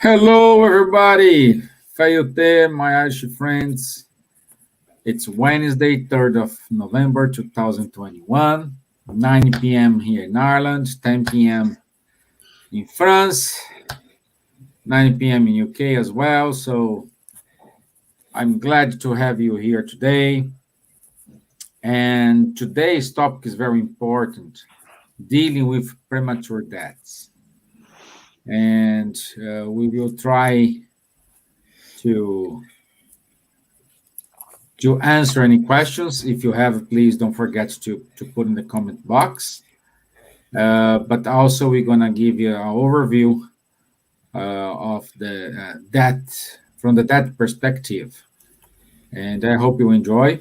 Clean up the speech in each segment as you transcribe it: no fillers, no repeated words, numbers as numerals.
Hello, everybody. Fayute, my Irish friends. It's Wednesday, 3rd of November, 2021, 9 p.m. here in Ireland, 10 p.m. in France, 9 p.m. in UK as well. So I'm glad to have you here today. And today's topic is very important, dealing with premature deaths. And we will try to answer any questions. If you have, please don't forget to put in the comment box. But also, we're going to give you an overview of the death from the death perspective. And I hope you enjoy.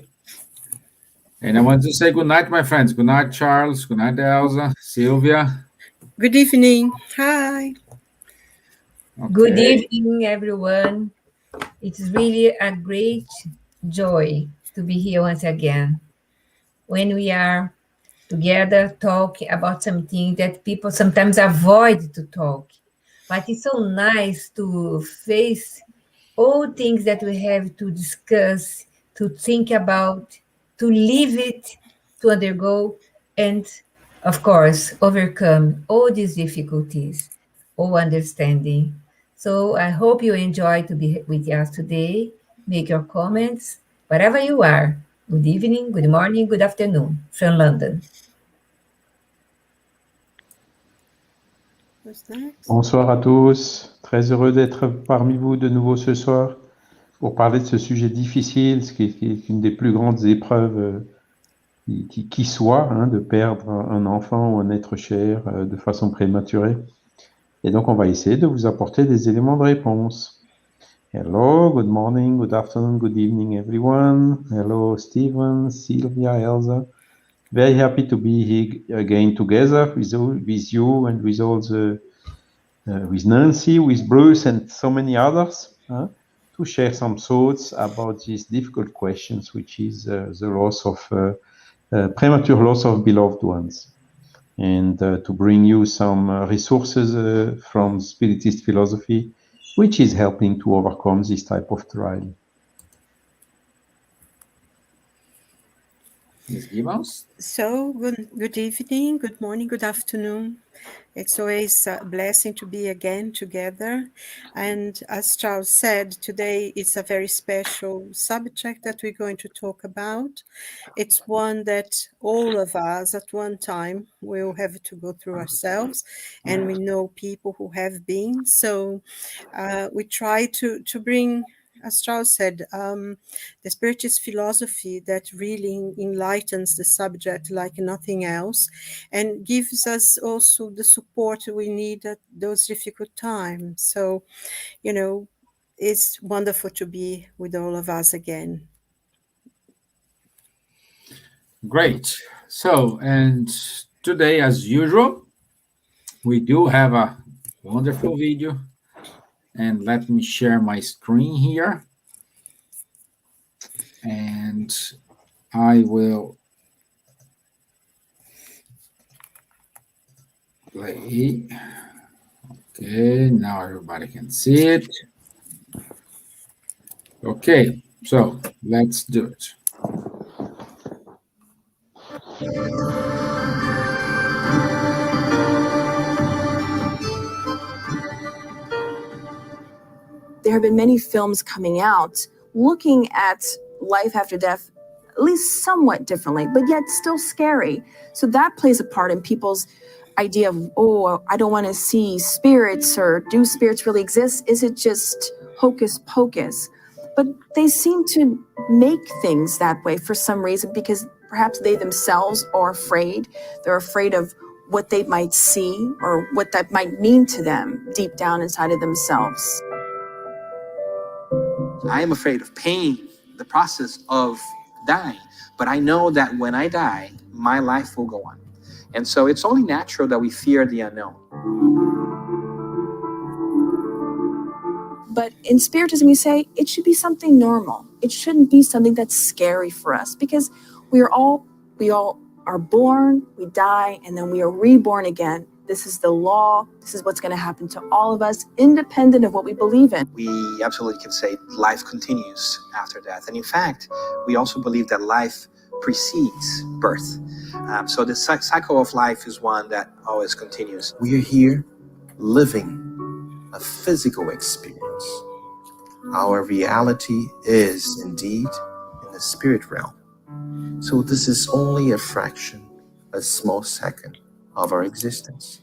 And I want to say good night, my friends. Good night, Charles. Good night, Elsa, Silvia. Good evening. Hi. Okay. Good evening, everyone. It's really a great joy to be here once again. When we are together talking about something that people sometimes avoid to talk. But it's so nice to face all things that we have to discuss, to think about, to live it, to undergo, and of course, overcome all these difficulties, all understanding. So I hope you enjoy to be with us today. Make your comments wherever you are. Good evening, good morning, good afternoon from London. Bonsoir à tous, très heureux d'être parmi vous de nouveau ce soir pour parler de ce sujet difficile, ce qui est une des plus grandes épreuves qui soit, de perdre un enfant ou un être cher de façon prématurée. Et donc on va essayer de vous apporter des éléments de réponse. Hello, good morning, good afternoon, good evening everyone. Hello Stevan, Silvia, Elsa. Very happy to be here again together with you and with all the with Nancy, with Bruce, and so many others, to share some thoughts about these difficult questions, which is the loss of premature loss of beloved ones, and to bring you some resources from Spiritist philosophy, which is helping to overcome this type of trial. Ms. Gibbons? So, good evening, good morning, good afternoon. It's always a blessing to be again together. And as Charles said, today is a very special subject that we're going to talk about. It's one that all of us at one time will have to go through ourselves, and we know people who have been. So we try to bring, as Charles said, the Spiritist philosophy that really enlightens the subject like nothing else, and gives us also the support we need at those difficult times. So, it's wonderful to be with all of us again. Great. So, and today, as usual, we do have a wonderful video. And let me share my screen here. And I will play. Okay, now everybody can see it. Okay, so let's do it. There have been many films coming out looking at life after death, at least somewhat differently, but yet still scary. So that plays a part in people's idea of, I don't want to see spirits, or do spirits really exist? Is it just hocus pocus? But they seem to make things that way for some reason, because perhaps they themselves are afraid. They're afraid of what they might see or what that might mean to them deep down inside of themselves. I am afraid of pain, the process of dying, but I know that when I die, my life will go on. And so it's only natural that we fear the unknown. But in Spiritism, we say it should be something normal. It shouldn't be something that's scary for us, because we all are born, we die, and then we are reborn again This is the law. This is what's going to happen to all of us, independent of what we believe in. We absolutely can say life continues after death. And in fact, we also believe that life precedes birth. So the cycle of life is one that always continues. We are here living a physical experience. Our reality is indeed in the spirit realm. So this is only a fraction, a small second of our existence.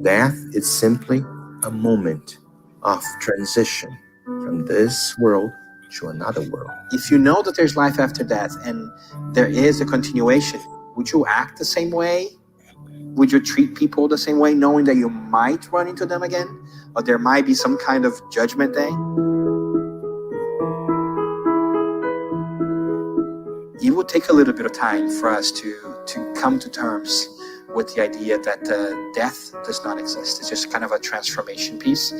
Death is simply a moment of transition from this world to another world. If you know that there's life after death and there is a continuation, would you act the same way? Would you treat people the same way, knowing that you might run into them again? Or there might be some kind of judgment day? It would take a little bit of time for us to come to terms with the idea that death does not exist. It's just kind of a transformation piece.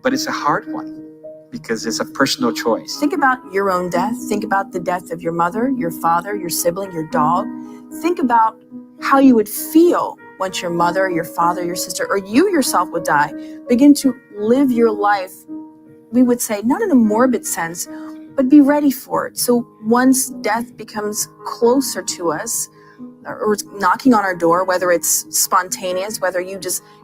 But it's a hard one because it's a personal choice. Think about your own death. Think about the death of your mother, your father, your sibling, your dog. Think about how you would feel once your mother, your father, your sister, or you yourself would die. Begin to live your life, we would say, not in a morbid sense, but be ready for it. So once death becomes closer to us, or knocking on our door, whether it's spontaneous, whether you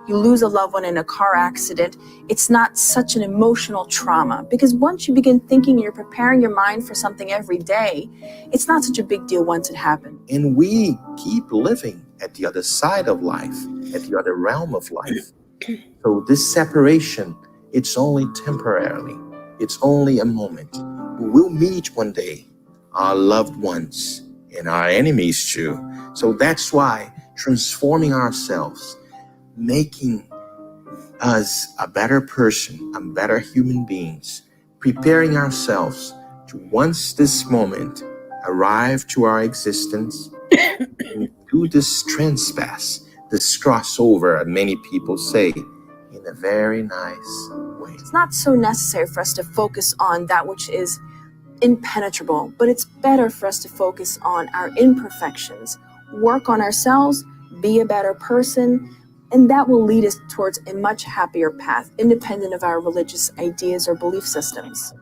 lose a loved one in a car accident, it's not such an emotional trauma. Because once you begin thinking, you're preparing your mind for something every day, it's not such a big deal once it happened. And we keep living at the other side of life, at the other realm of life. So this separation, it's only temporarily. It's only a moment. We will meet one day our loved ones and our enemies too. So that's why transforming ourselves, making us a better person, a better human beings, preparing ourselves to, once this moment arrive to our existence, and do this transpass, this crossover, many people say, in a very nice way. It's not so necessary for us to focus on that which is impenetrable, but it's better for us to focus on our imperfections, work on ourselves, be a better person, and that will lead us towards a much happier path, independent of our religious ideas or belief systems.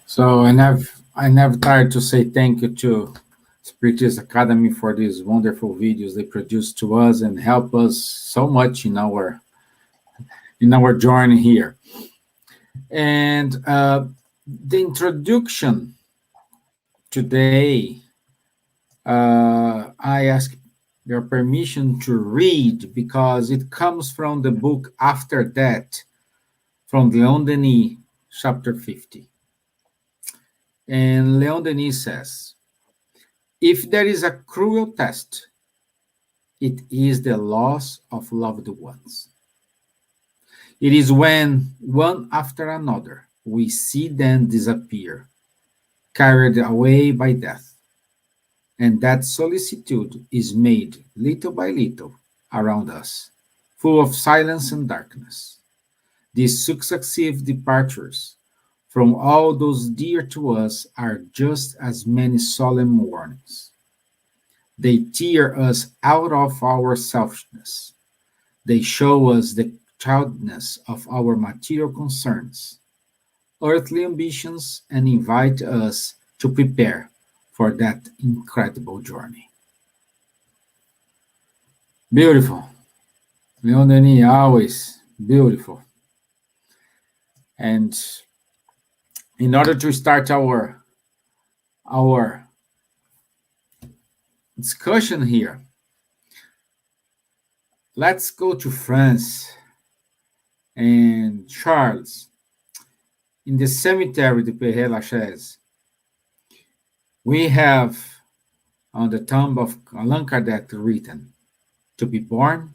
So I never tired to say thank you to Spiritist Academy for these wonderful videos they produce to us and help us so much in our journey here. And the introduction today, I ask your permission to read because it comes from the book After That, from Leon Denis, chapter 50. And Leon Denis says, if there is a cruel test, it is the loss of loved ones. It is when, one after another, we see them disappear, carried away by death, and that solicitude is made little by little around us, full of silence and darkness. These successive departures from all those dear to us are just as many solemn warnings. They tear us out of our selfishness. They show us the childness of our material concerns, earthly ambitions, and invite us to prepare for that incredible journey. Beautiful. Leon Denis, always beautiful. And in order to start our discussion here, let's go to France. And Charles, in the cemetery de Père Lachaise, we have on the tomb of Allan Kardec written, to be born,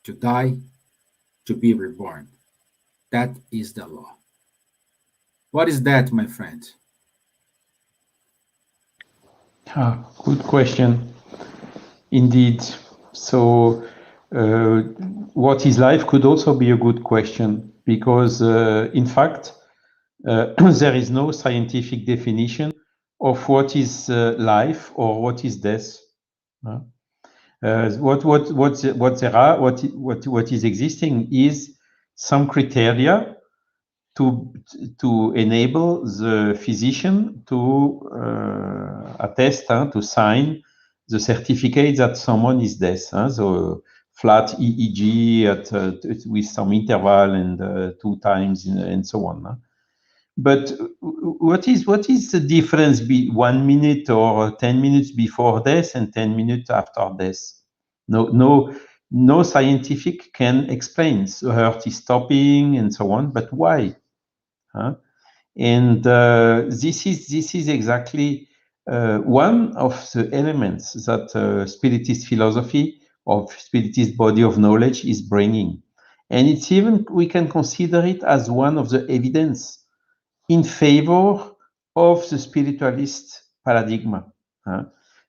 to die, to be reborn. That is the law. What is that, my friend? Good question. Indeed. So, what is life could also be a good question, because, in fact, there is no scientific definition of what is life or what is death. What is existing is some criteria to enable the physician to attest, to sign the certificate that someone is dead. So flat EEG with some interval and 2 times and so on. But what is the difference 1 minute or 10 minutes before death and 10 minutes after death? No scientific can explain. So heart is stopping and so on, but why? And this is exactly one of the elements that Spiritist philosophy of Spiritist body of knowledge is bringing. And it's even, we can consider it as one of the evidence in favor of the spiritualist paradigm,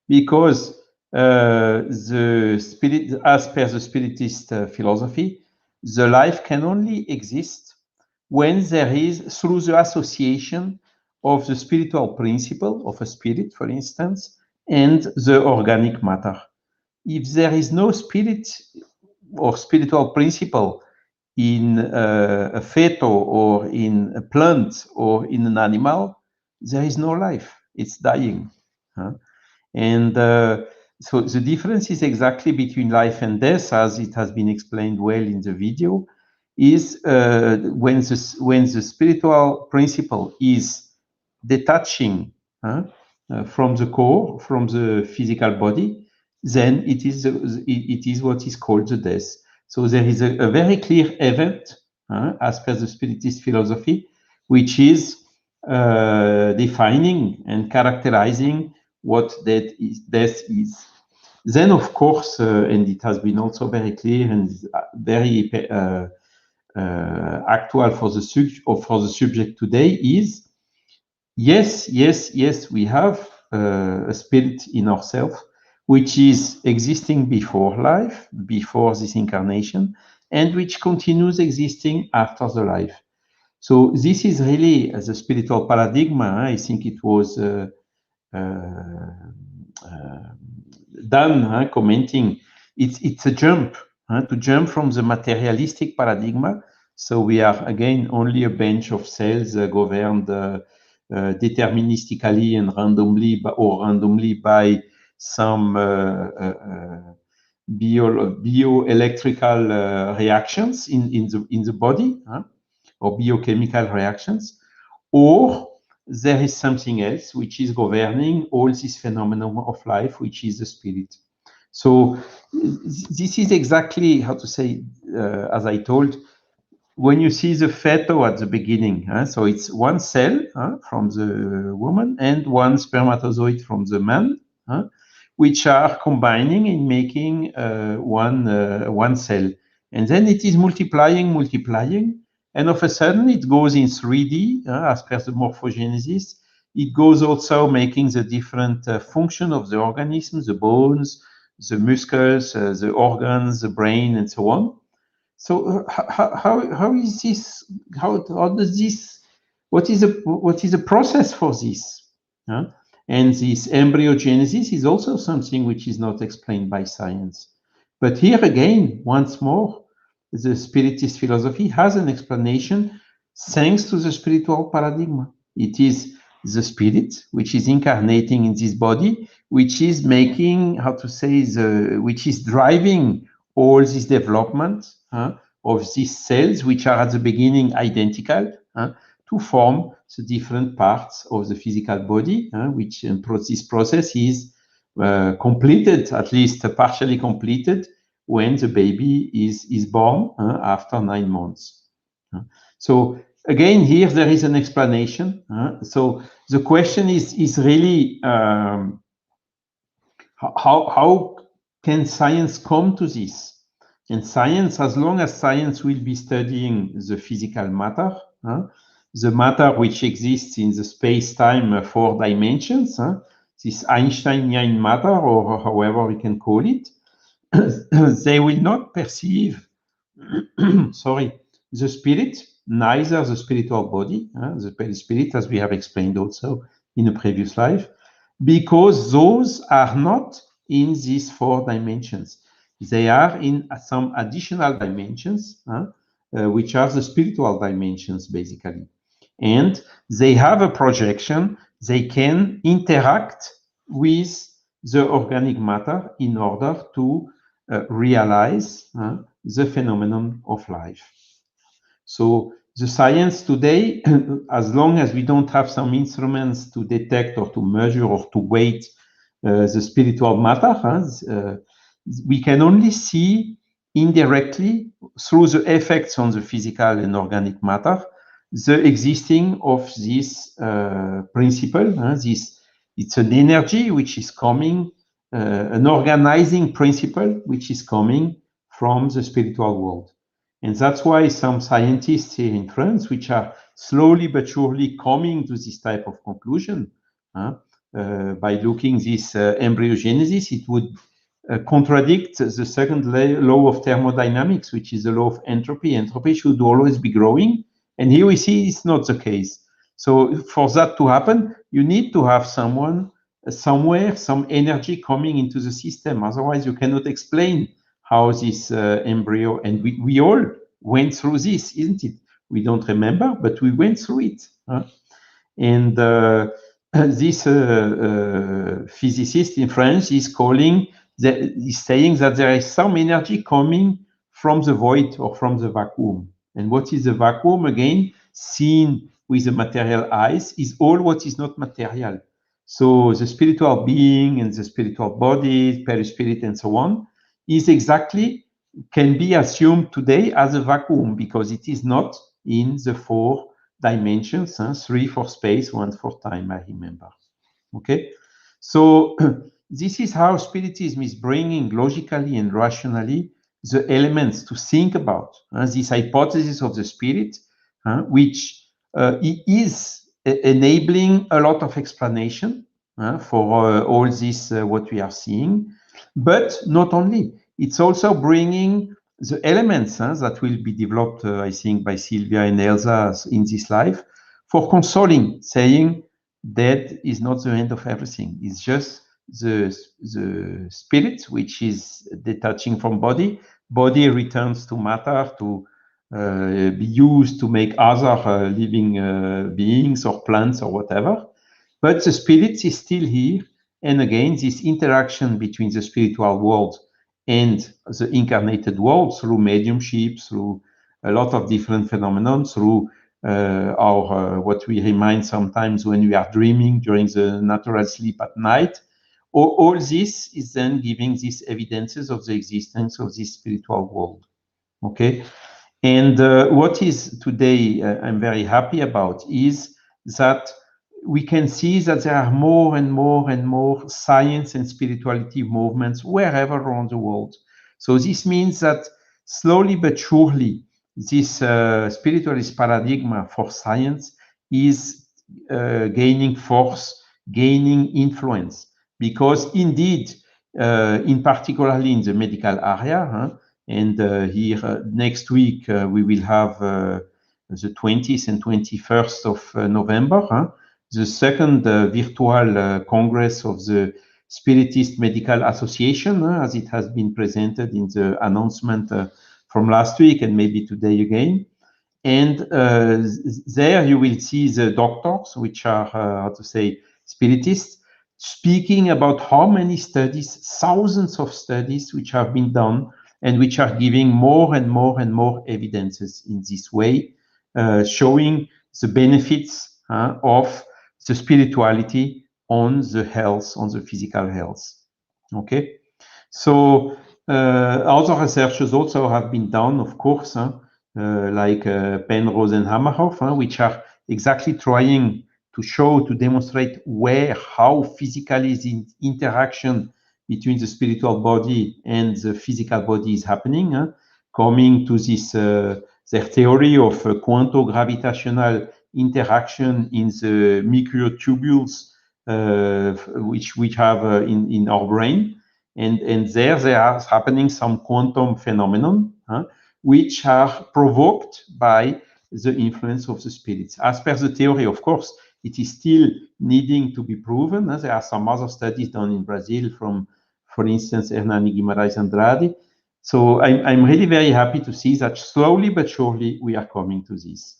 because the spirit, as per the Spiritist philosophy, the life can only exist when there is, through the association of the spiritual principle of a spirit, for instance, and the organic matter. If there is no spirit or spiritual principle in a feto or in a plant or in an animal, there is no life. It's dying. And so the difference is exactly between life and death, as it has been explained well in the video, is when the spiritual principle is detaching from the core, from the physical body, then it is what is called the death. So there is a very clear event, as per the Spiritist philosophy, which is defining and characterizing what death is. Then, of course, and it has been also very clear and very actual for the subject today, is yes, we have a spirit in ourselves, which is existing before life, before this incarnation, and which continues existing after the life. So this is really the spiritual paradigm. I think it was Dan commenting. It's a jump to jump from the materialistic paradigm. So we are again only a bunch of cells governed deterministically and randomly by some bioelectrical reactions in the body, or biochemical reactions, or there is something else which is governing all this phenomenon of life, which is the spirit. So this is exactly how to say, as I told, when you see the feto at the beginning, so it's one cell from the woman and one spermatozoid from the man, which are combining and making one cell. And then it is multiplying, and of a sudden it goes in 3D, as per the morphogenesis. It goes also making the different function of the organism, the bones, the muscles, the organs, the brain, and so on. So how is this? How does this? What is the process for this? And this embryogenesis is also something which is not explained by science. But here again, once more, the Spiritist philosophy has an explanation thanks to the spiritual paradigm. It is the spirit which is incarnating in this body, which is making, how to say, which is driving all this development of these cells, which are at the beginning identical, to form the different parts of the physical body, which this process is completed, at least partially completed, when the baby is born after 9 months. So again, here there is an explanation. So the question is really how can science come to this? And science, as long as science will be studying the physical matter, the matter which exists in the space-time 4 dimensions, this Einsteinian matter, or however we can call it, they will not perceive, sorry, the spirit, neither the spiritual body, the spirit, as we have explained also in a previous life, because those are not in these 4 dimensions. They are in some additional dimensions, which are the spiritual dimensions, basically. And they have a projection. They can interact with the organic matter in order to realize the phenomenon of life. So the science today, as long as we don't have some instruments to detect or to measure or to weight the spiritual matter, we can only see indirectly through the effects on the physical and organic matter the existing of this principle. It's an energy which is coming, an organizing principle which is coming from the spiritual world. And that's why some scientists here in France, which are slowly but surely coming to this type of conclusion, by looking this embryogenesis, it would contradict the second law of thermodynamics, which is the law of entropy. Entropy should always be growing. And here we see it's not the case. So for that to happen, you need to have someone, somewhere, some energy coming into the system. Otherwise, you cannot explain how this embryo, and we all went through this, isn't it? We don't remember, but we went through it. And this physicist in France is saying that there is some energy coming from the void or from the vacuum. And what is the vacuum? Again, seen with the material eyes, is all what is not material. So the spiritual being and the spiritual body, perispirit, and so on, is exactly, can be assumed today as a vacuum, because it is not in the 4 dimensions, 3 for space, 1 for time, I remember. Okay, so this is how Spiritism is bringing logically and rationally the elements to think about this hypothesis of the spirit, which is enabling a lot of explanation for all this, what we are seeing. But not only, it's also bringing the elements that will be developed, I think, by Silvia and Elsa in this life, for consoling, saying death is not the end of everything. It's just the spirit, which is detaching from body. Body returns to matter to be used to make other living beings or plants or whatever. But the spirit is still here. And again, this interaction between the spiritual world and the incarnated world through mediumship, through a lot of different phenomena, through our what we remind sometimes when we are dreaming during the natural sleep at night. All this is then giving these evidences of the existence of this spiritual world. Okay, and what is today I'm very happy about is that we can see that there are more and more and more science and spirituality movements wherever around the world. So this means that slowly but surely, this spiritualist paradigm for science is gaining force, gaining influence, because indeed, in particularly in the medical area, and here next week we will have the 20th and 21st of November, the second virtual Congress of the Spiritist Medical Association, as it has been presented in the announcement from last week and maybe today again. And there you will see the doctors, which are, how to say, Spiritists, speaking about how many studies, thousands of studies which have been done and which are giving more and more and more evidences in this way, showing the benefits of the spirituality on the health, on the physical health. Okay, so other researches also have been done, of course, like Penrose and Hammerhoff, which are exactly trying to show, to demonstrate how physically the interaction between the spiritual body and the physical body is happening, coming to this their theory of quanto-gravitational interaction in the microtubules which have in our brain, and there are happening some quantum phenomenon which are provoked by the influence of the spirits. As per the theory, of course, it is still needing to be proven. There are some other studies done in Brazil from, for instance, Hernani Guimarães Andrade. So I'm really very happy to see that slowly but surely we are coming to this.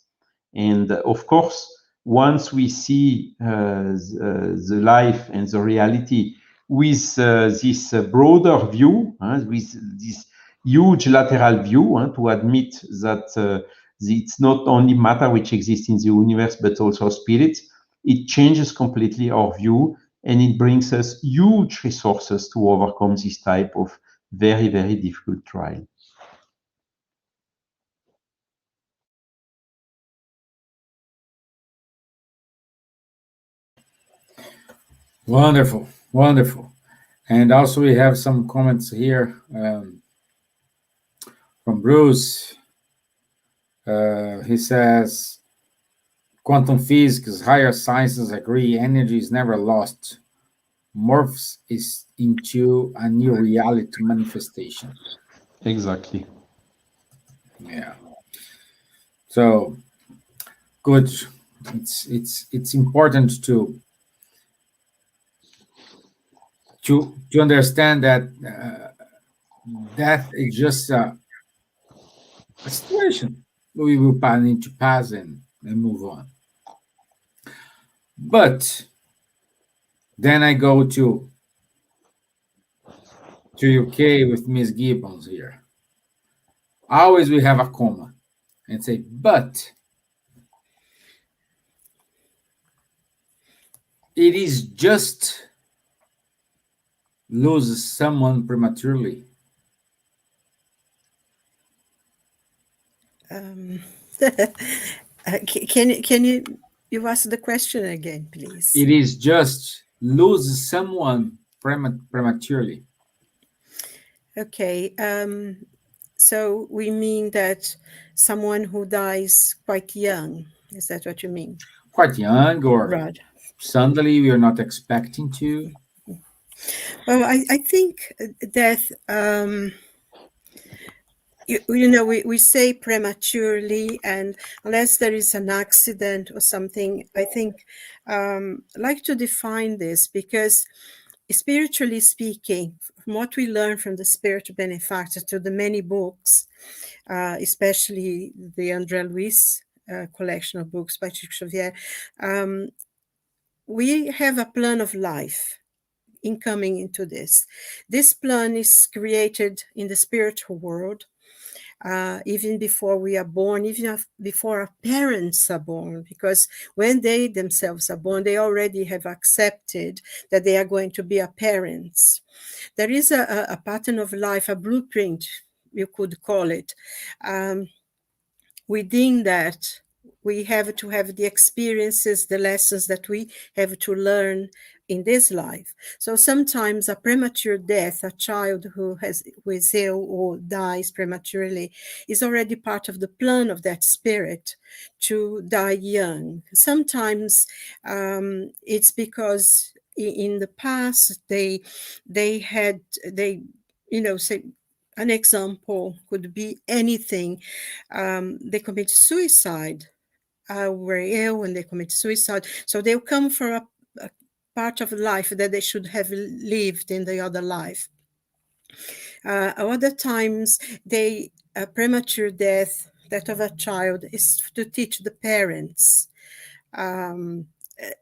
And of course, once we see the life and the reality with this broader view, with this huge lateral view, to admit that it's not only matter which exists in the universe, but also spirit, it changes completely our view, and it brings us huge resources to overcome this type of very, very difficult trial. Wonderful, wonderful. And also we have some comments here from Bruce. He says, quantum physics, higher sciences agree, energy is never lost. Morphs is into a new reality manifestation. Exactly. Yeah. So good. It's important to understand that death is just a situation we will need to pass and move on. But then I go to UK with Miss Gibbons here. Always we have a comma and say, but it is just lose someone prematurely. Can you ask the question again, please? It is just lose someone prematurely. Okay. So we mean that someone who dies quite young. Is that what you mean? Quite young, or Right. suddenly we are not expecting to. Well, I think death, we say prematurely, and unless there is an accident or something, I think I like to define this, because spiritually speaking, from what we learn from the spiritual benefactor to the many books, especially the André Luiz collection of books by Chico Xavier, we have a plan of life in coming into this. This plan is created in the spiritual world, even before we are born, even before our parents are born, because when they themselves are born, they already have accepted that they are going to be our parents. There is a pattern of life, a blueprint, you could call it. Within that, we have to have the experiences, the lessons that we have to learn in this life. So sometimes a premature death, a child who is ill or dies prematurely, is already part of the plan of that spirit to die young. Sometimes it's because in the past they say, an example could be anything. They commit suicide, were ill and they commit suicide. So they'll come for a part of life that they should have lived in the other life. Other times, a premature death, that of a child, is to teach the parents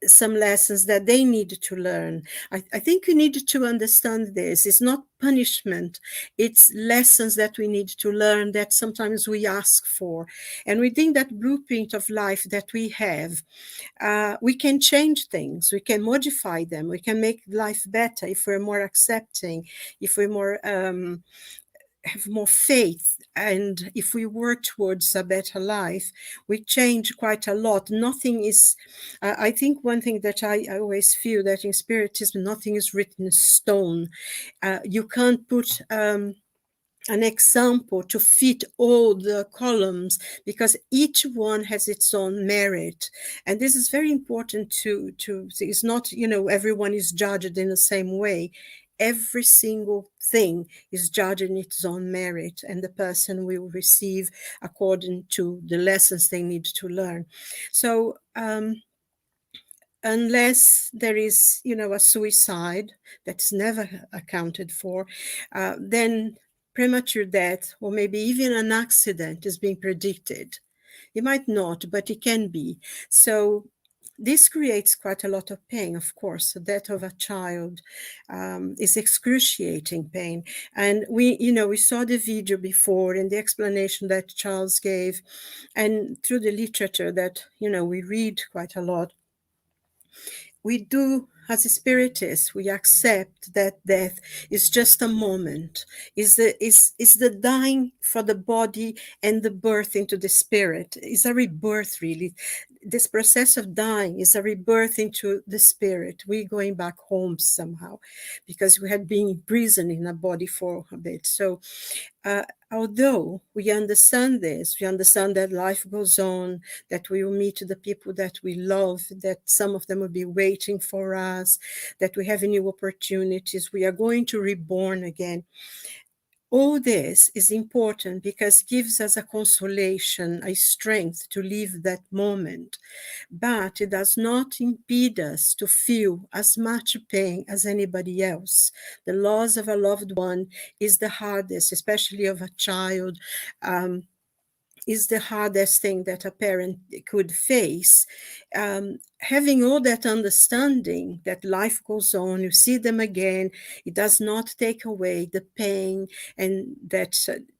some lessons that they need to learn. I think we need to understand this. It's not punishment. It's lessons that we need to learn that sometimes we ask for. And within that blueprint of life that we have, we can change things. We can modify them. We can make life better if we're more accepting, if we're more have more faith, and if we work towards a better life, we change quite a lot. Nothing is, I think one thing that I always feel that in Spiritism, nothing is written in stone. You can't put an example to fit all the columns, because each one has its own merit. And this is very important to it's not, everyone is judged in the same way. Every single thing is judged in its own merit, and the person will receive according to the lessons they need to learn. So unless there is, a suicide that's never accounted for, then premature death, or maybe even an accident, is being predicted. It might not, but it can be. So this creates quite a lot of pain, of course. The death of a child is excruciating pain. And we saw the video before and the explanation that Charles gave, and through the literature that, we read quite a lot. We do, as a spiritist, we accept that death is just a moment, is the dying for the body and the birth into the spirit. It's a rebirth, really. This process of dying is a rebirth into the spirit. We're going back home somehow, because we had been imprisoned in a body for a bit. So although we understand this, we understand that life goes on, that we will meet the people that we love, that some of them will be waiting for us, that we have new opportunities, we are going to reborn again. All this is important because it gives us a consolation, a strength to live that moment. But it does not impede us to feel as much pain as anybody else. The loss of a loved one is the hardest, especially of a child, is the hardest thing that a parent could face. Having all that understanding that life goes on, you see them again, it does not take away the pain and that,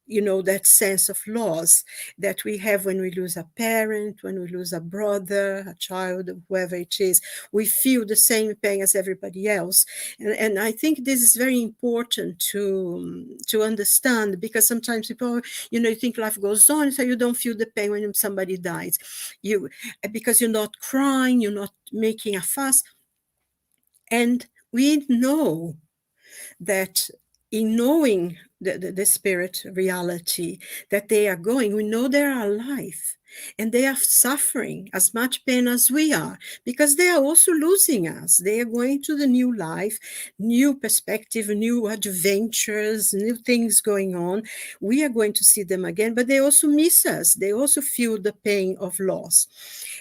that sense of loss that we have when we lose a parent, when we lose a brother, a child, whoever it is. We feel the same pain as everybody else. And I think this is very important to understand, because sometimes people, you think life goes on, so you don't feel the pain when somebody dies. Because you're not crying, you're not making a fuss. And we know that in knowing the spirit reality that they are going, we know they are alive and they are suffering as much pain as we are, because they are also losing us. They are going to the new life, new perspective, new adventures, new things going on. We are going to see them again, but they also miss us. They also feel the pain of loss.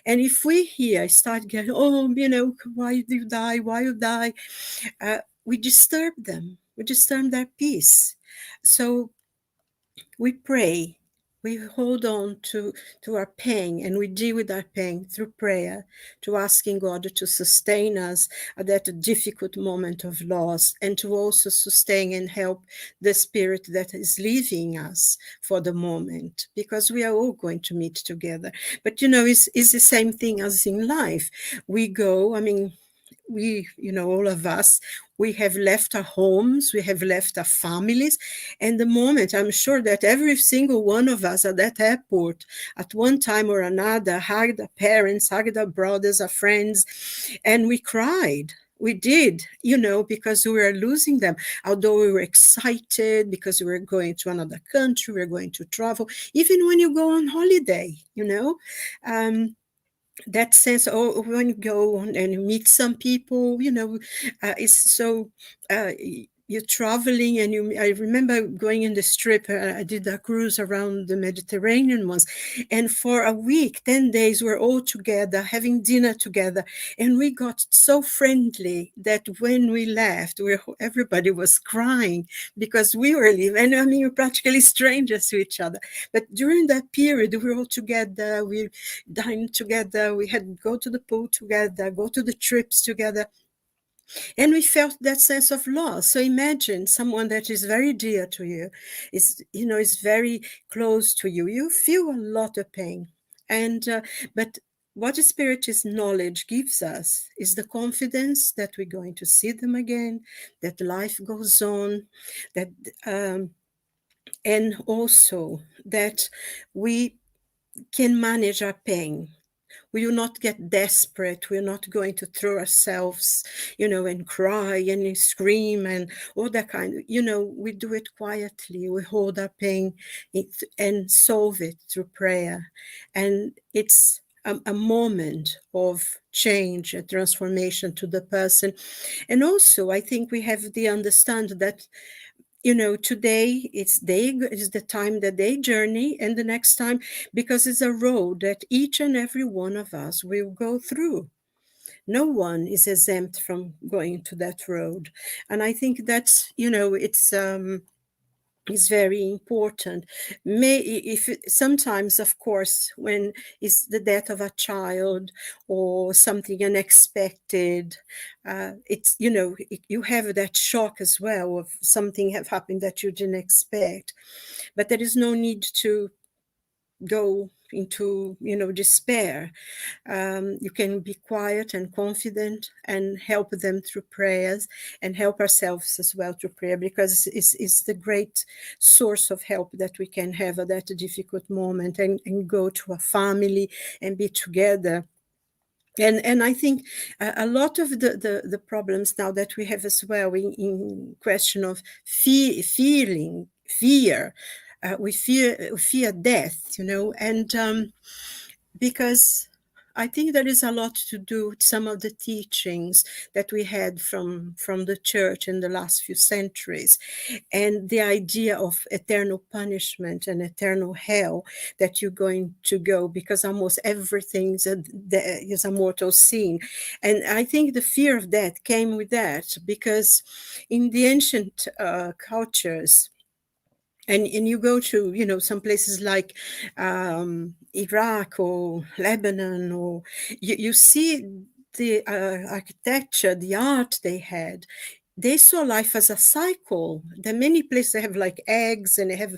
And if we here start getting, why do you die? Why you die? We disturb them. We disturb their peace. So we pray. We hold on to our pain, and we deal with our pain through prayer, to asking God to sustain us at that difficult moment of loss, and to also sustain and help the spirit that is leaving us for the moment, because we are all going to meet together. But, it's the same thing as in life. We go, we, all of us, we have left our homes, we have left our families. And the moment, I'm sure that every single one of us at that airport, at one time or another, hugged our parents, hugged our brothers, our friends, and we cried. We did, because we were losing them. Although we were excited because we were going to another country, we were going to travel. Even when you go on holiday, that sense, when you go and you meet some people, it's so, you're traveling, and I remember going in this trip, I did a cruise around the Mediterranean once, and for a week, 10 days, we're all together, having dinner together, and we got so friendly that when we left, everybody was crying because we were leaving, and we're practically strangers to each other. But during that period, we were all together, we dined together, we had go to the pool together, go to the trips together. And we felt that sense of loss. So imagine someone that is very dear to you, is very close to you. You feel a lot of pain. And but what the Spiritist knowledge gives us is the confidence that we're going to see them again, that life goes on, that and also that we can manage our pain. We will not get desperate. We're not going to throw ourselves, and cry and scream and all that kind. We do it quietly. We hold our pain and solve it through prayer. And it's a moment of change, a transformation to the person. And also, I think we have to understand that today is the time that they journey, and the next time, because it's a road that each and every one of us will go through. No one is exempt from going to that road. And I think that's, it's very important. Sometimes, of course, when it's the death of a child or something unexpected, it's you have that shock as well of something have happened that you didn't expect. But there is no need to go into despair. You can be quiet and confident and help them through prayers, and help ourselves as well through prayer, because it's the great source of help that we can have at that difficult moment, and go to a family and be together. And I think a lot of the problems now that we have as well in question of fear, we fear death, and because I think there is a lot to do with some of the teachings that we had from the church in the last few centuries, and the idea of eternal punishment and eternal hell, that you're going to go because almost everything is a mortal sin. And I think the fear of death came with that, because in the ancient cultures, and you go to some places like Iraq or Lebanon, or you see the architecture, the art they had. They saw life as a cycle. There are many places that have like eggs, and they have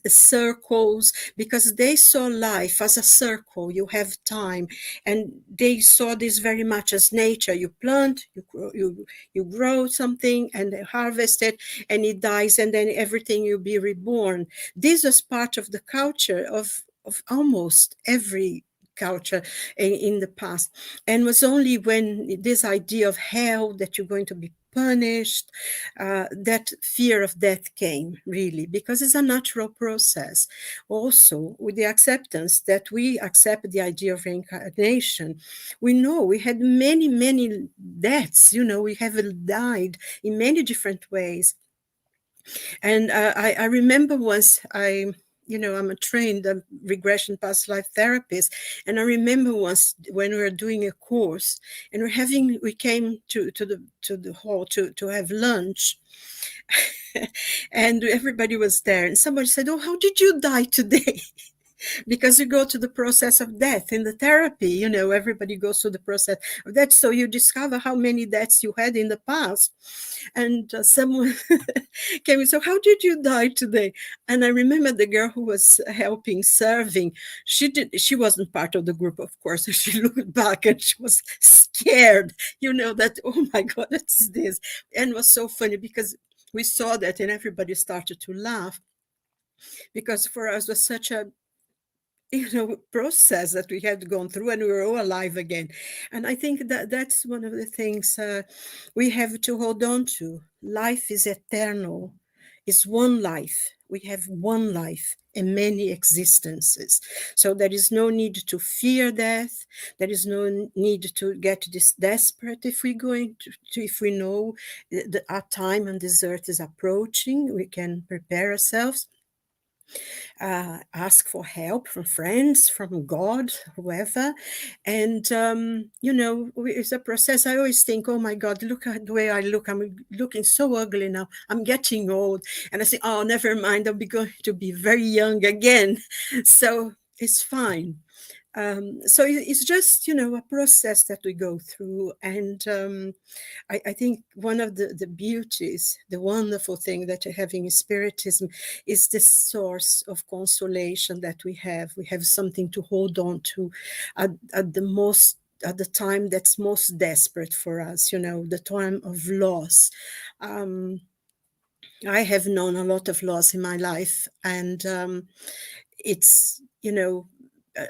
circles, because they saw life as a circle. You have time, and they saw this very much as nature. You plant, you grow something, and harvest it, and it dies, and then everything will be reborn. This was part of the culture of almost every culture in the past, and was only when this idea of hell, that you're going to be punished, that fear of death came, really, because it's a natural process. Also, with the acceptance that we accept the idea of reincarnation, we know we had many deaths. We have died in many different ways. And I remember once I'm a trained regression past life therapist. And I remember once when we were doing a course, and we came to the hall to have lunch. And everybody was there, and somebody said, "Oh, how did you die today?" Because you go to the process of death in the therapy, everybody goes through the process of death. So you discover how many deaths you had in the past. And someone came and said, "How did you die today?" And I remember the girl who was helping, serving, she wasn't part of the group, of course. She looked back and she was scared, that, oh my God, what's this? And it was so funny because we saw that, and everybody started to laugh, because for us it was such a process that we had gone through, and we were all alive again. And I think that that's one of the things we have to hold on to. Life is eternal. It's one life. We have one life and many existences. So there is no need to fear death. There is no need to get this desperate. If if we know that our time on this earth is approaching, we can prepare ourselves. Ask for help from friends, from God, whoever. And, it's a process. I always think, oh my God, look at the way I look. I'm looking so ugly now. I'm getting old. And I say, oh, never mind. I'll be going to be very young again. So it's fine. So it's just, a process that we go through. And I think one of the beauties, the wonderful thing that you have in Spiritism is the source of consolation that we have. We have something to hold on to at the time that's most desperate for us, the time of loss. I have known a lot of loss in my life, and it's,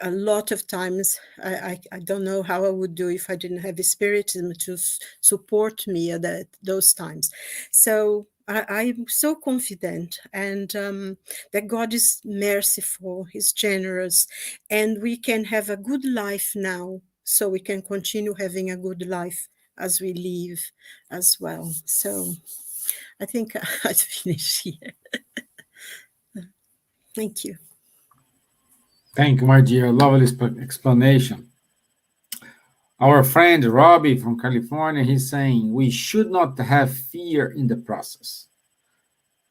a lot of times I don't know how I would do if I didn't have the spiritism to support me at those times. So I'm so confident, and that God is merciful, He's generous, and we can have a good life now, so we can continue having a good life as we live as well. So I think I'd finish here. Thank you. Thank you, my dear. Lovely explanation. Our friend Robbie from California, he's saying we should not have fear in the process.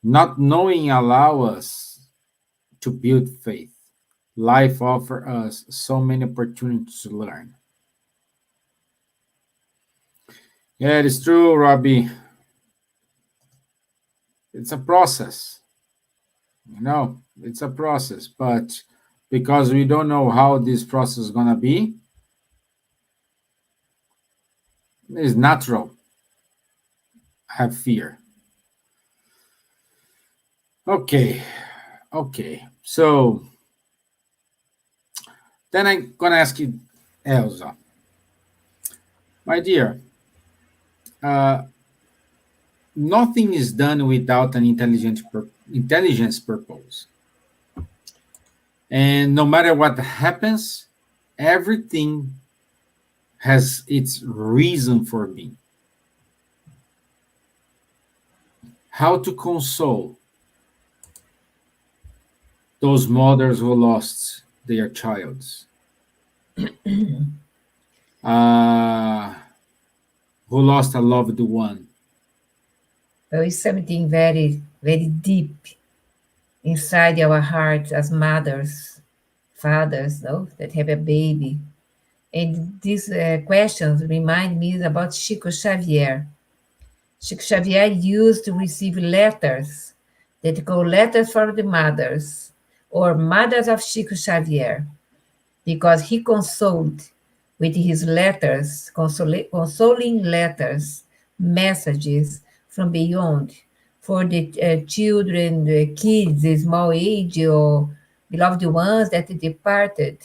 Not knowing allow us to build faith. Life offers us so many opportunities to learn. Yeah, it is true, Robbie. It's a process. It's a process, but because we don't know how this process is going to be, it's natural have fear. Okay. So then I'm going to ask you, Elsa. My dear, nothing is done without an intelligence purpose. And no matter what happens, everything has its reason for being. How to console those mothers who lost their childs, who lost a loved one. There is something very, very deep inside our hearts as mothers, fathers, no, that have a baby. And these questions remind me about Chico Xavier. Chico Xavier used to receive letters that go letters for the mothers or mothers of Chico Xavier, because he consoled with his letters, consoling letters, messages from beyond for the children, the kids, the small age or beloved ones that departed,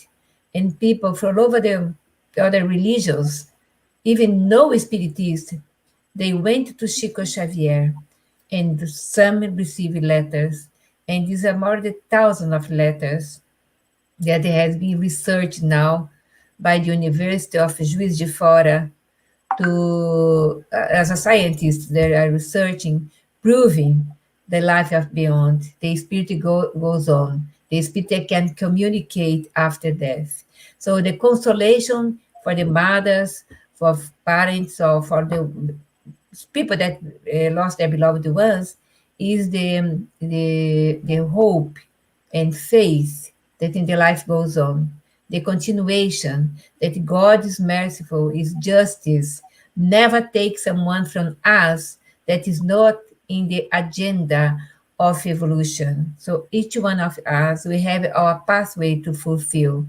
and people from all over the other religions, even no spiritists, they went to Chico Xavier, and some received letters, and these are more than thousands of letters that has been researched now by the University of Juiz de Fora to, as a scientist, they are researching, proving the life of beyond. The spirit goes on. The spirit can communicate after death. So the consolation for the mothers, for parents, or for the people that lost their beloved ones is the hope and faith that in the life goes on, the continuation that God is merciful, is justice, never take someone from us that is not in the agenda of evolution. So each one of us, we have our pathway to fulfill.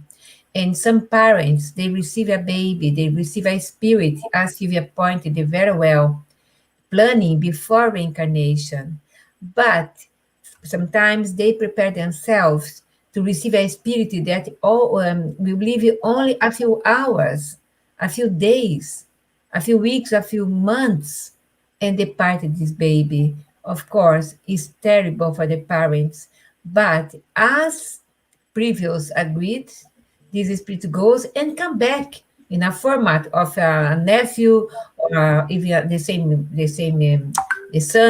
And some parents, they receive a baby, they receive a spirit, as Silvia pointed very well, planning before reincarnation. But sometimes they prepare themselves to receive a spirit that will live only a few hours, a few days, a few weeks, a few months, and depart this baby. Of course, it's terrible for the parents, but as previous agreed, this spirit goes and come back in a format of a nephew or even the son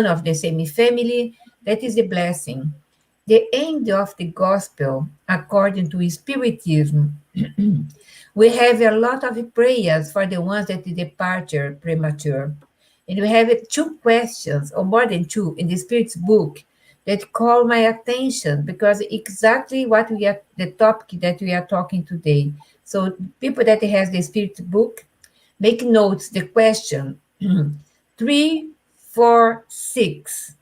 of the same family. That is a blessing. The end of the gospel, according to Spiritism, we have a lot of prayers for the ones that departure premature. And we have two questions, or more than two, in the Spirit's book that call my attention because exactly what we are, the topic that we are talking today. So people that has the Spirit book, make notes, the question 3, 4, 6.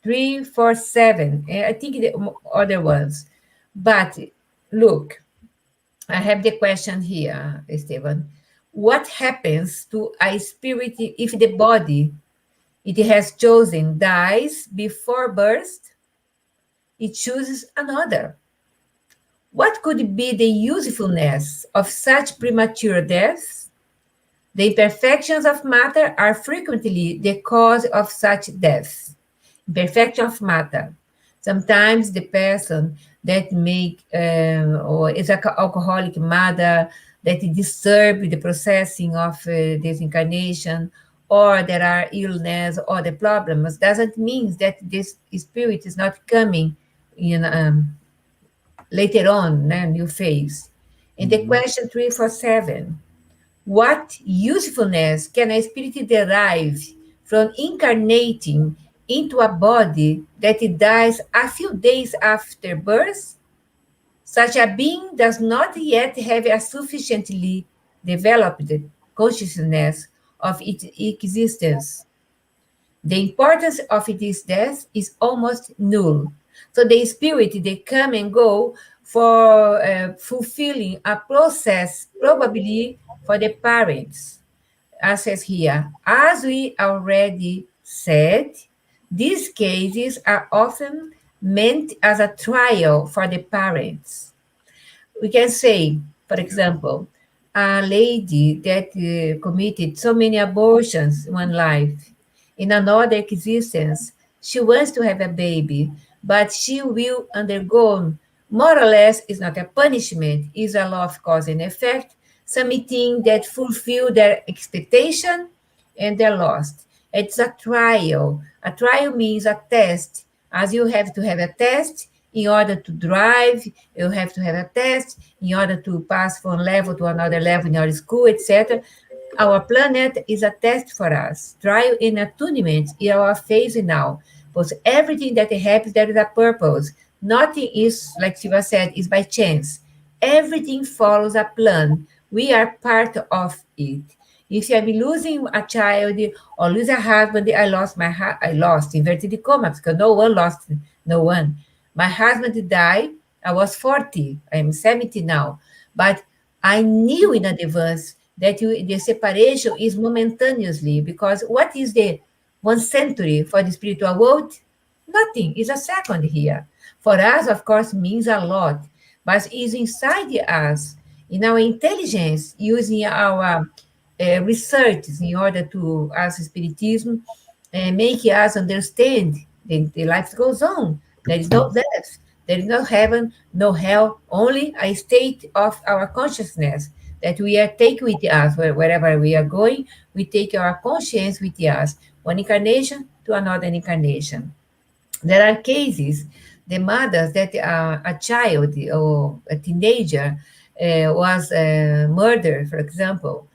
3, 4, 7. I think the other ones. But look, I have the question here, Stevan. What happens to a spirit if the body it has chosen dies before birth, it chooses another. What could be the usefulness of such premature deaths? The imperfections of matter are frequently the cause of such deaths. Imperfection of matter. Sometimes the person that or is an alcoholic mother that disturb the processing of this incarnation, or there are illness or the problems, doesn't mean that this spirit is not coming later on, new phase. In the question 347, what usefulness can a spirit derive from incarnating into a body that dies a few days after birth? Such a being does not yet have a sufficiently developed consciousness of its existence. The importance of its death is almost null. So the spirit, they come and go for fulfilling a process, probably for the parents. As says here, as we already said, these cases are often meant as a trial for the parents. We can say, for example, a lady that committed so many abortions in one life, in another existence, she wants to have a baby, but she will undergo, more or less, is not a punishment, is a law of cause and effect, something that fulfill their expectation and they're lost. It's a trial. A trial means a test. As you have to have a test in order to drive, you have to have a test in order to pass from level to another level in your school, etc. Our planet is a test for us. Trial and attunement is our phase now. But everything that happens, there is a purpose. Nothing is, like Silvia said, is by chance. Everything follows a plan. We are part of it. If I'm losing a child or lose a husband, I lost inverted commas, because no one lost, no one. My husband died, I was 40, I'm 70 now. But I knew in advance that the separation is momentaneously, because what is the 1 century for the spiritual world? Nothing, it's a second here. For us, of course, means a lot, but it's inside us, in our intelligence, using our research in order to, as Spiritism, make us understand that the life goes on. There is no death. There is no heaven, no hell, only a state of our consciousness that we are take with us wherever we are going. We take our conscience with us, one incarnation to another incarnation. There are cases, the mothers that a child or a teenager was murdered, for example.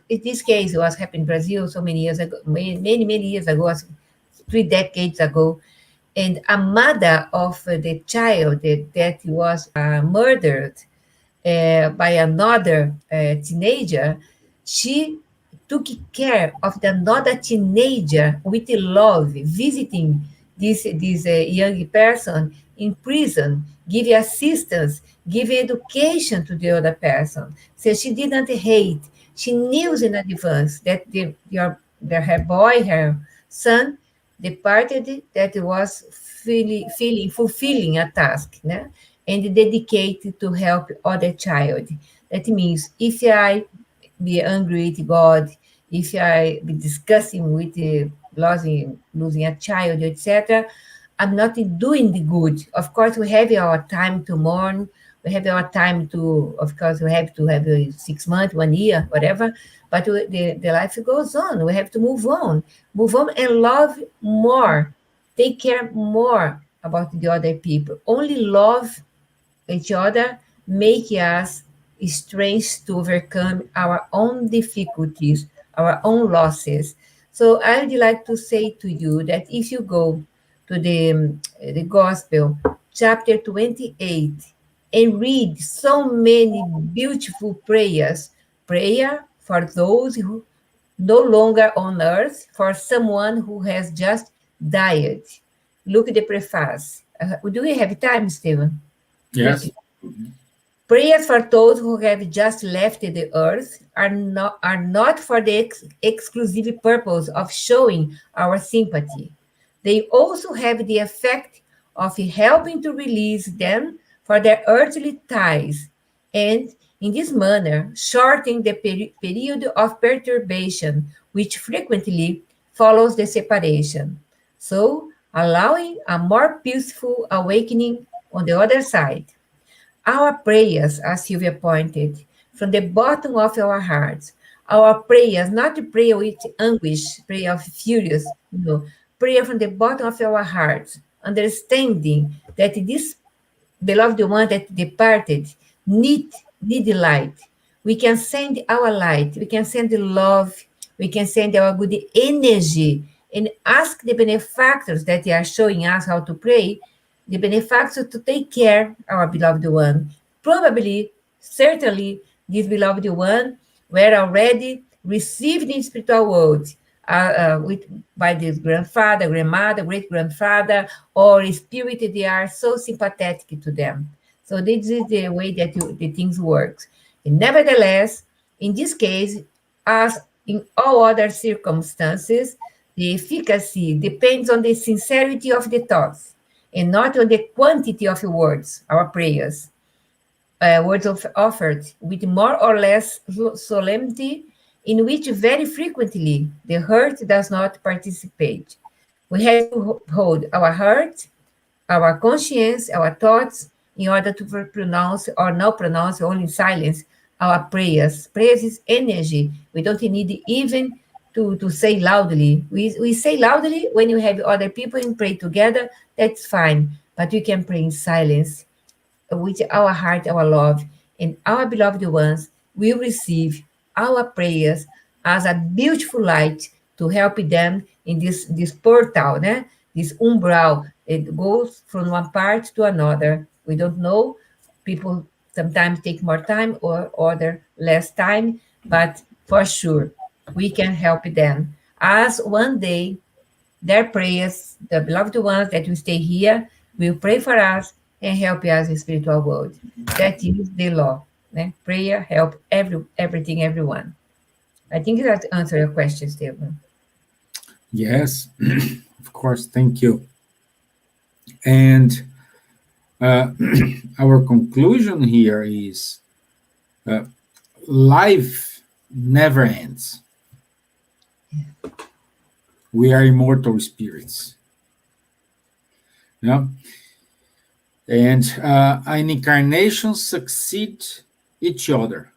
In this case, it was happened in Brazil so many years ago, many years ago, 3 decades ago. And a mother of the child that was murdered by another teenager, she took care of the another teenager with love, visiting this young person in prison, giving assistance, giving education to the other person. So she didn't hate. She knew in advance that her boy, her son, departed, that was fulfilling a task, né? And dedicated to help other child. That means if I be angry with God, if I be discussing with losing a child, etc., I'm not doing the good. Of course, we have our time to mourn. We have our time to, of course, we have to have 6 months, 1 year, whatever. But the life goes on. We have to move on and love more. Take care more about the other people. Only love each other make us strength to overcome our own difficulties, our own losses. So I would like to say to you that if you go to the Gospel, chapter 28, and read so many beautiful prayers, prayer for those who no longer on earth, for someone who has just died. Look at the preface. Do we have time, Stevan? Yes. Prayers for those who have just left the earth are not for the exclusive purpose of showing our sympathy. They also have the effect of helping to release them for their earthly ties, and in this manner, shortening the period of perturbation which frequently follows the separation. So, allowing a more peaceful awakening on the other side. Our prayers, as Silvia pointed, from the bottom of our hearts, our prayers, not the prayer with anguish, prayer of furious, no, prayer from the bottom of our hearts, understanding that this beloved one that departed need light. We can send our light, we can send the love, we can send our good energy and ask the benefactors that they are showing us how to pray, the benefactors to take care our beloved one. Probably, certainly, this beloved one were already received in spiritual world with by this grandfather, grandmother, great grandfather, or spirit. They are so sympathetic to them. So this is the way that the things works. And nevertheless, in this case, as in all other circumstances, the efficacy depends on the sincerity of the thoughts and not on the quantity of words, our prayers. Words offered with more or less solemnity, in which very frequently the heart does not participate. We have to hold our heart, our conscience, our thoughts, in order to pronounce or not pronounce, only in silence, our prayers. Prayers is energy. We don't need even to say loudly. We say loudly when you have other people and pray together, that's fine. But we can pray in silence with our heart, our love, and our beloved ones will receive our prayers as a beautiful light to help them in this portal, this umbral. It goes from one part to another. We don't know. People sometimes take more time or other less time, but for sure, we can help them. As one day their prayers, the beloved ones that will stay here, will pray for us and help us in spiritual world. That is the law. Prayer help everything, everyone. I think that answer your question, Stevan. Yes, of course. Thank you. And our conclusion here is life never ends. We are immortal spirits. Yeah. And an incarnation succeed each other.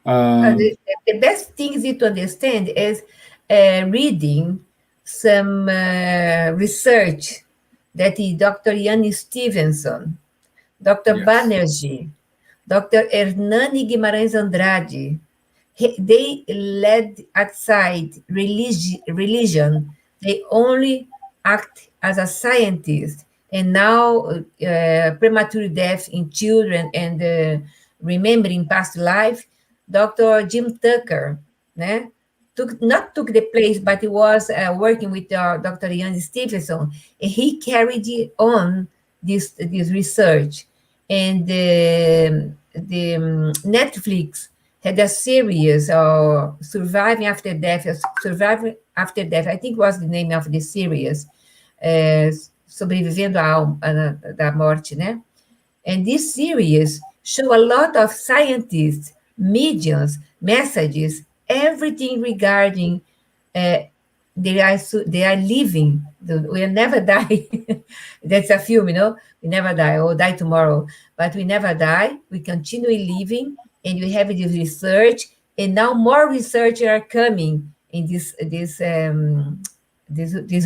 The best thing is to understand is reading some research that is Dr. Yanni Stevenson, Dr. Yes. Banerjee, Dr. Hernani Guimarães Andrade. They led aside religion. They only act as a scientist. And now premature death in children and remembering past life, Dr. Jim Tucker, not took the place, but he was working with Dr. Ian Stevenson, and he carried on this research. And the Netflix had a series of Surviving After Death, I think was the name of the series, Sobrevivendo da Morte, né? And this series show a lot of scientists, mediums, messages, everything regarding they are living. We'll never die. That's a film, we never die, or die tomorrow, but we never die. We continue living, and we have this research, and now more research are coming in this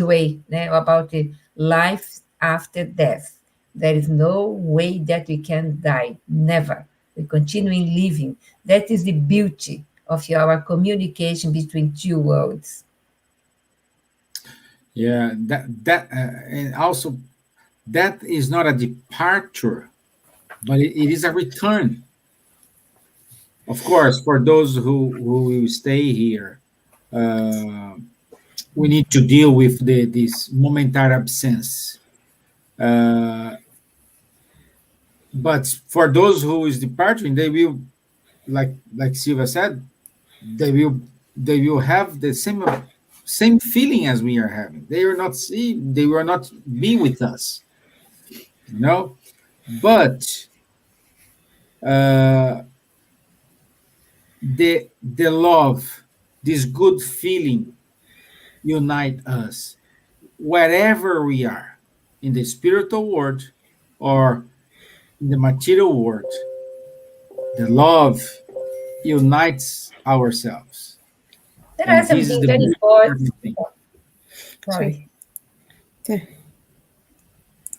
way, about the life after death. There is no way that we can die, never. We continue living. That is the beauty of our communication between two worlds. Yeah, and also that is not a departure, but it is a return. Of course, for those who will stay here, we need to deal with this momentary absence. But for those who is departing, they will, like Silvia said, they will have the same feeling as we are having. They are not see, they will not be with us, you know. But uh, the love, this good feeling, unite us wherever we are, in the spiritual world or in the material world. The love unites ourselves, There are and some this is things the very most important. important thing. Sorry. Yeah.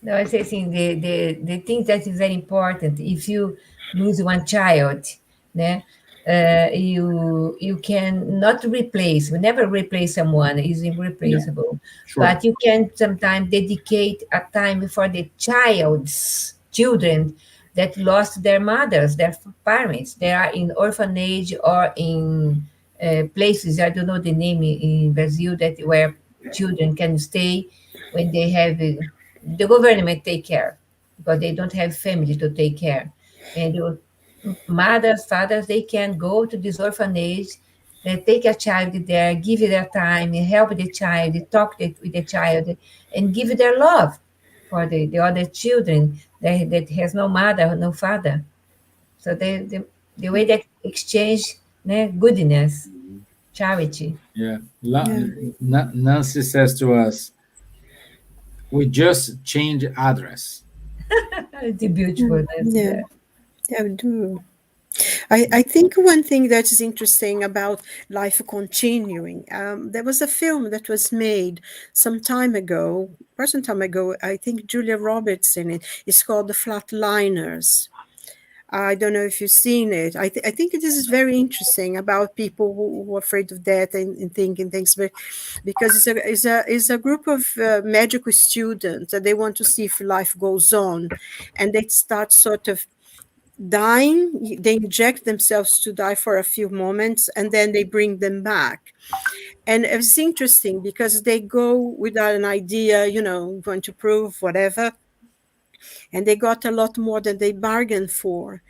No, I say thing, the thing that is very important. If you lose one child, né, you can not replace. We never replace someone; is Yeah, irreplaceable. sure. But you can sometimes dedicate a time for the children that lost their mothers, their parents. They are in orphanage or in places. I don't know the name in Brazil that where children can stay when they have the government take care because they don't have family to take care. And mothers, fathers, they can go to this orphanage, take a child there, give it their time, help the child, talk with the child, and give their love for the other children that has no mother, no father. So the way that exchange goodness, charity. Yeah. Yeah. Nancy says to us, we just change address. It's beautiful. That's Yeah. that. Yeah, we do. I think one thing that is interesting about life continuing, there was a film that was made some time ago, quite some time ago. I think Julia Roberts in it. It's called The Flatliners. I don't know if you've seen it. I think this is very interesting about people who are afraid of death and thinking things, but because it's a group of medical students that they want to see if life goes on, and they start sort of dying. They inject themselves to die for a few moments, and then they bring them back. And it's interesting because they go without an idea, going to prove whatever, and they got a lot more than they bargained for.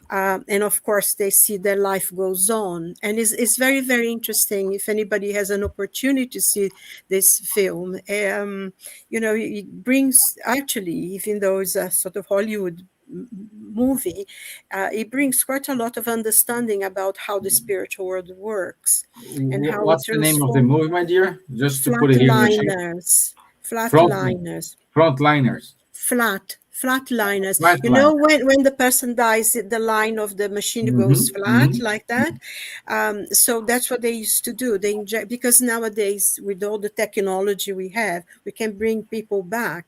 And of course, they see their life goes on. And it's very, very interesting if anybody has an opportunity to see this film. It brings, actually, even though it's a sort of Hollywood movie, it brings quite a lot of understanding about how the spiritual world works and how it What's the name of the transforms. movie, my dear? Just to put it here in the sheet. Flatliners. Front, Flatliners. frontliners. Flatliners. Flatline. When the person dies, the line of the machine goes flat like that. So that's what they used to do. They inject, because nowadays with all the technology we have, we can bring people back.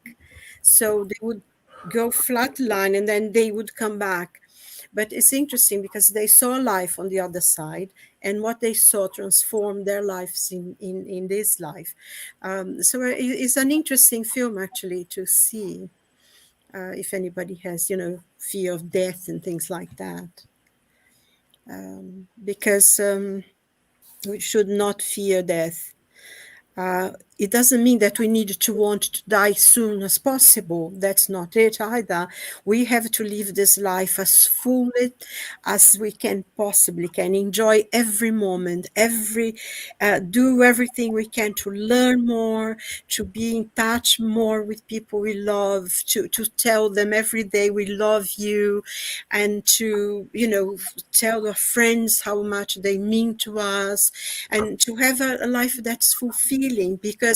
So they would go flatline and then they would come back. But it's interesting because they saw life on the other side, and what they saw transformed their lives in this life. So it's an interesting film actually to see. If anybody has, fear of death and things like that. Because we should not fear death. It doesn't mean that we need to want to die soon as possible. That's not it either. We have to live this life as fully as we can possibly can. Enjoy every moment, do everything we can to learn more, to be in touch more with people we love, to tell them every day we love you, and to, tell our friends how much they mean to us, and to have a life that's fulfilling. Because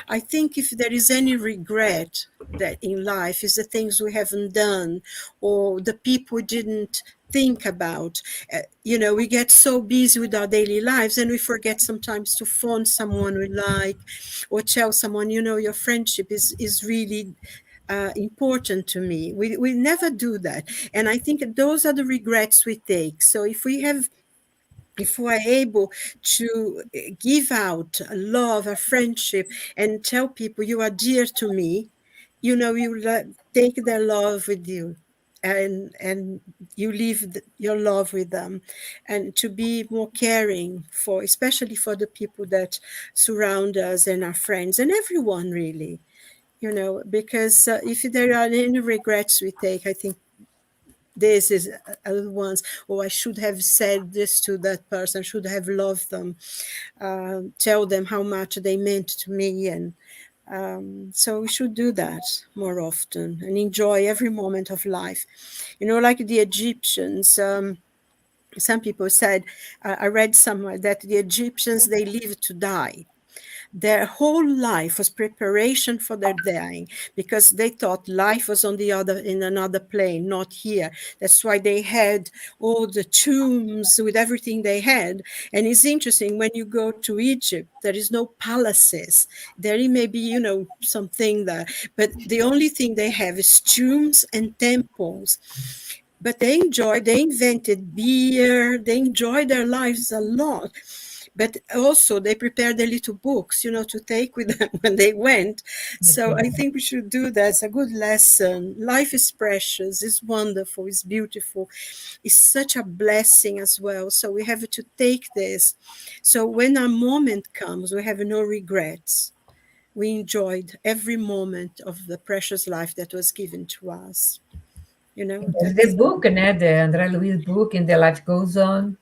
I think if there is any regret that in life is the things we haven't done or the people we didn't think about. We get so busy with our daily lives and we forget sometimes to phone someone we like or tell someone, your friendship is really important to me. We never do that. And I think those are the regrets we take. So if we're able to give out a love, a friendship, and tell people you are dear to me, you take their love with you, and you leave your love with them, and to be more caring for, especially for the people that surround us and our friends and everyone really, because if there are any regrets we take, I think this is other ones, or I should have said this to that person, should have loved them, tell them how much they meant to me. And so we should do that more often and enjoy every moment of life. You know, like the Egyptians, some people said, I read somewhere that the Egyptians, they lived to die. Their whole life was preparation for their dying, because they thought life was in another plane, not here. That's why they had all the tombs with everything they had. And it's interesting, when you go to Egypt, there is no palaces. There may be, you know, something there, but the only thing they have is tombs and temples. But they invented beer, they enjoyed their lives a lot. But also they prepared their little books, you know, to take with them when they went. So I think we should do that. It's a good lesson. Life is precious, it's wonderful, it's beautiful. It's such a blessing as well. So we have to take this. So when a moment comes, we have no regrets. We enjoyed every moment of the precious life that was given to us. You know, There's the book, the André Luiz book, and The Life Goes On.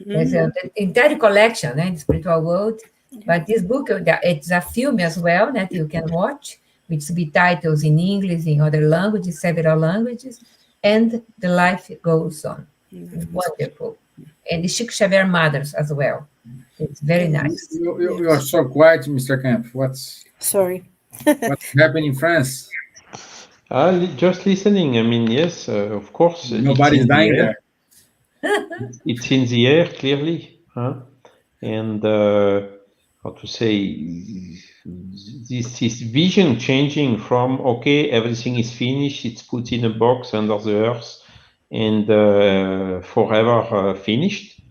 There's an entire collection in the spiritual world. But this book, it's a film as well that you can watch, with subtitles in English, in other languages, several languages, and The Life Goes On. It's wonderful. And the Chico Xavier Mothers as well. It's very nice. You are so quiet, Mr. Kempf. What's happening in France? Just listening. I mean, yes, of course. Nobody's dying there. It's in the air, clearly. Huh? And how to say, this vision changing from, okay, everything is finished, it's put in a box under the earth and forever finished.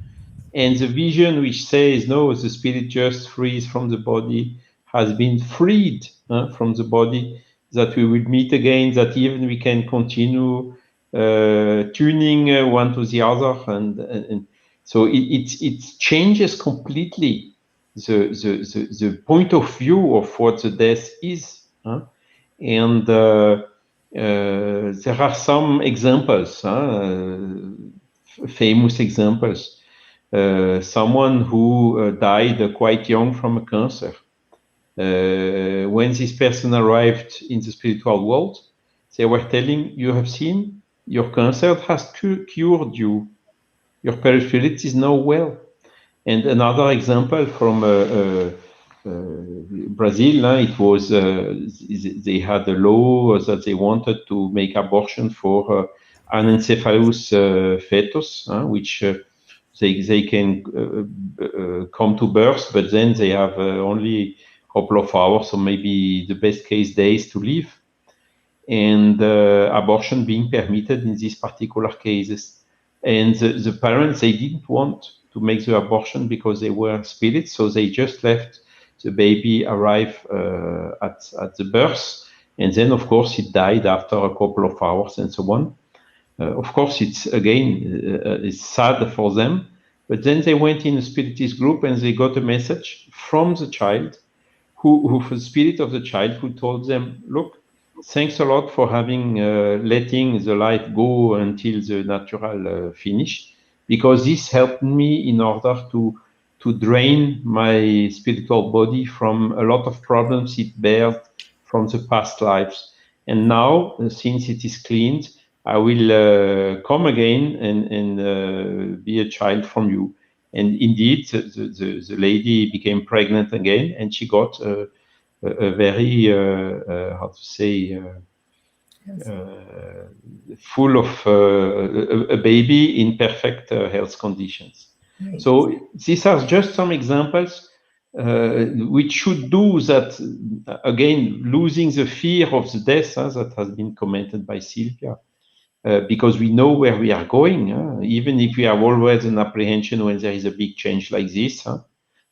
And the vision which says, no, the spirit just frees from the body, has been freed from the body, that we will meet again, that even we can continue tuning one to the other. And so it changes completely the point of view of what the death is. And there are some examples, famous examples. Someone who died quite young from a cancer. When this person arrived in the spiritual world, they were telling, you have seen, your cancer has cured you. Your perispirit is now well. And another example from Brazil, it was, they had a law that they wanted to make abortion for anencephalous fetus, which they can come to birth, but then they have only a couple of hours, or maybe the best case days to live. And abortion being permitted in these particular cases. And the parents, they didn't want to make the abortion because they were spirits, so they just left the baby arrive at the birth. And then, of course, it died after a couple of hours and so on. Of course, it's, again, it's sad for them. But then they went in a spiritist group and they got a message from the child, who the spirit of the child, who told them, look, thanks a lot for having letting the life go until the natural finish, because this helped me in order to drain my spiritual body from a lot of problems it bears from the past lives. And now, since it is cleaned, I will come again and be a child from you. And indeed, the lady became pregnant again, and she got a very, how to say, full of a baby in perfect health conditions. Right. So these are just some examples which should do that, again, losing the fear of the death, that has been commented by Silvia, because we know where we are going, even if we have always an apprehension when there is a big change like this,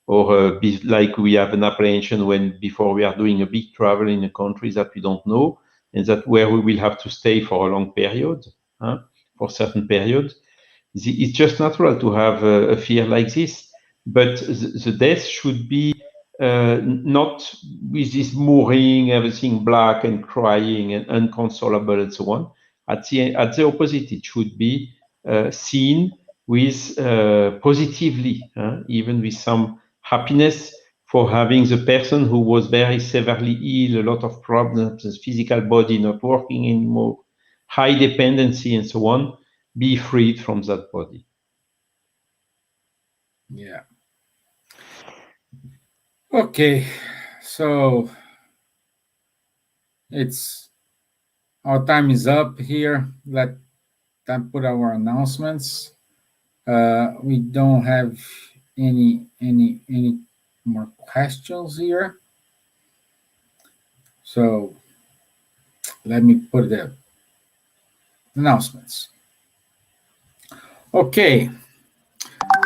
or like we have an apprehension when before we are doing a big travel in a country that we don't know, and that where we will have to stay for a long period, for a certain period. It's just natural to have a fear like this, but the death should be not with this mooring, everything black and crying and inconsolable and so on, At the opposite, it should be seen with positively, even with some happiness for having the person who was very severely ill, a lot of problems, his physical body not working anymore, high dependency and so on, be freed from that body. Yeah. Okay, so our time is up here. Let them put our announcements. We don't have any more questions here. So let me put the announcements. Okay.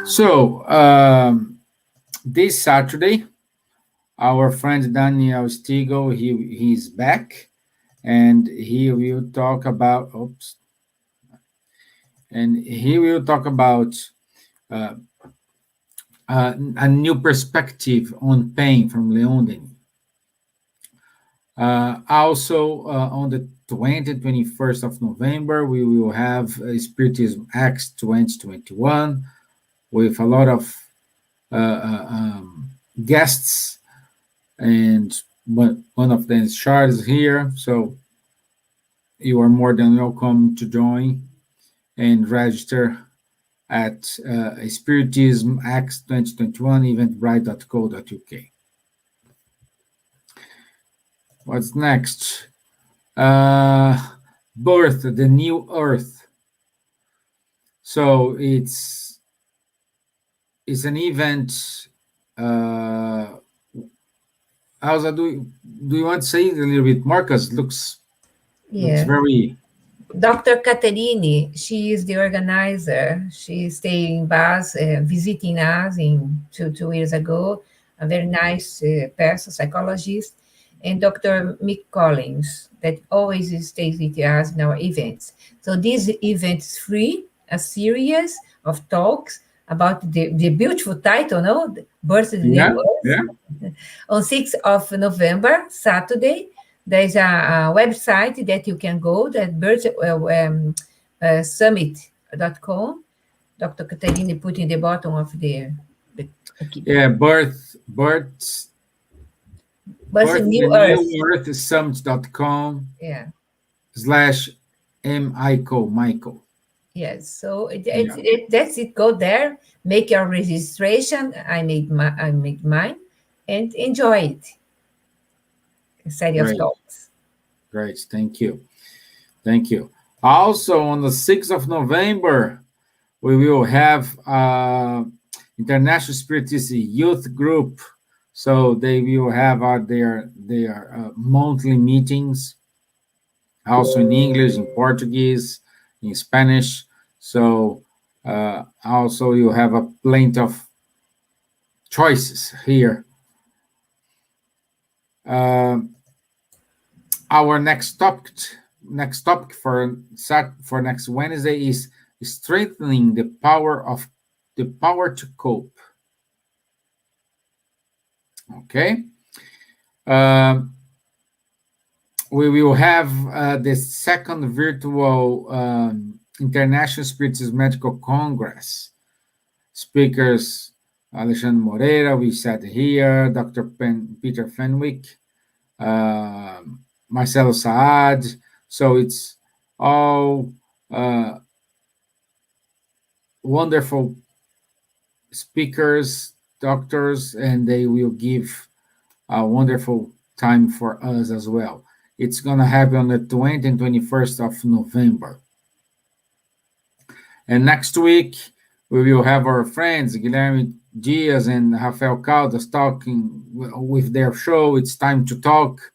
So this Saturday, our friend Daniel Stiegel, he's back, and he will talk about a new perspective on pain from Leon Denis. Also, on the 21st of November, we will have Spiritism X 2021 with a lot of guests, and one of them is Charles here. So you are more than welcome to join and register at Spiritism X 2021 eventbrite.co.uk. What's next? Birth, the New Earth. So it's an event. Elsa, do you want to say a little bit more? Because looks very. Dr. Caterini, she is the organizer. She stayed in Baz, visiting us two years ago. A very nice person, psychologist. And Dr. Mick Collins, that always stays with us in our events. So this event is free, a series of talks about the beautiful title, no? Birth of the New Earth. Yeah. On 6th of November, Saturday, there's a website that you can go, that summit.com. Dr. Caterini put in the bottom of the yeah, birth New Earth. Summit.com. Yeah. /Michael. Yes, so that's it. Go there, make your registration. I made mine, and enjoy it. A series of talks. Great, thank you. Also, on the 6th of November, we will have International Spiritist Youth Group. So they will have their monthly meetings, also in English, in Portuguese, in Spanish. So also you have a plenty of choices here. Our next topic for next Wednesday is strengthening the power to cope. Okay. We will have the second virtual International Spiritism Medical Congress. Speakers Alexandre Moreira, we said here, Dr. Peter Fenwick, Marcelo Saad. So it's all wonderful speakers, doctors, and they will give a wonderful time for us as well. It's going to happen on the 20th and 21st of November. And next week, we will have our friends, Guilherme Diaz and Rafael Caldas, talking with their show, It's Time to Talk.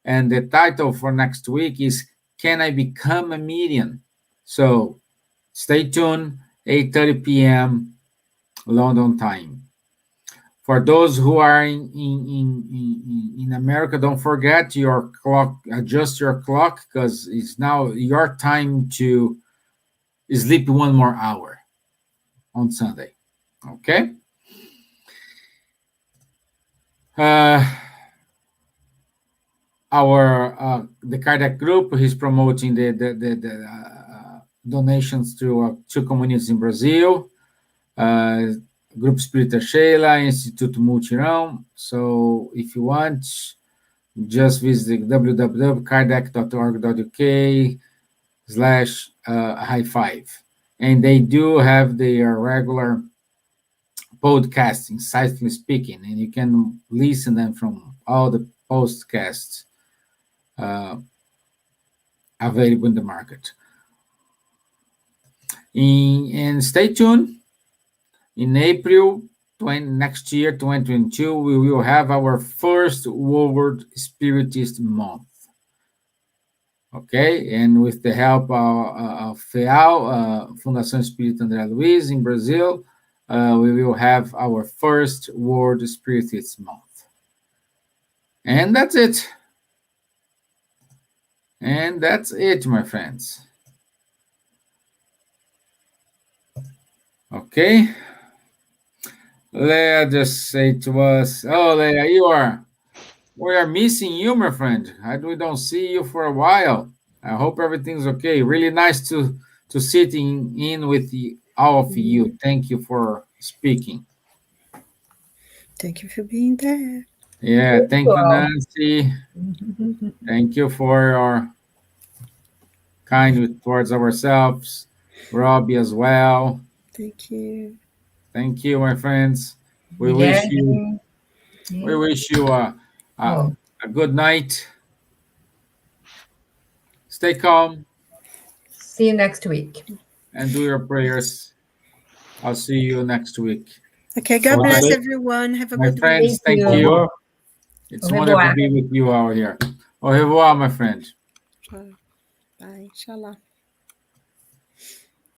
And the title for next week is, Can I Become a Medium? So stay tuned, 8:30 p.m. London time. For those who are in America, don't forget your clock, adjust your clock, because it's now your time to sleep 1 more hour on Sunday. Okay? our the Kardec group. He's promoting the donations to two communities in Brazil, Grupo Espírita Sheila, Instituto Multirão. So if you want, just visit www.kardec.org.uk/high five. And they do have their regular podcasting, insightfully speaking, and you can listen them from all the podcasts available in the market. And stay tuned. In April next year, 2022, we will have our first World Spiritist Month. Okay, and with the help of FEAL, Fundação Espírita André Luiz in Brazil, we will have our first World Spiritist Month. And that's it. And that's it, my friends. Okay. Leah just say to us, oh, Leah, we are missing you, my friend. We don't see you for a while. I hope everything's okay. Really nice to sit in with all of you. Thank you for speaking. Thank you for being there. Yeah, thank you, Nancy. Thank you for your kind towards ourselves. Robbie as well. Thank you. Thank you, my friends. We wish you a good night. Stay calm. See you next week. And do your prayers. I'll see you next week. Okay, God bless everyone. Have a good week. My friends, thank you. It's wonderful to be with you out here. Au revoir, my friend. Bye. Inshallah.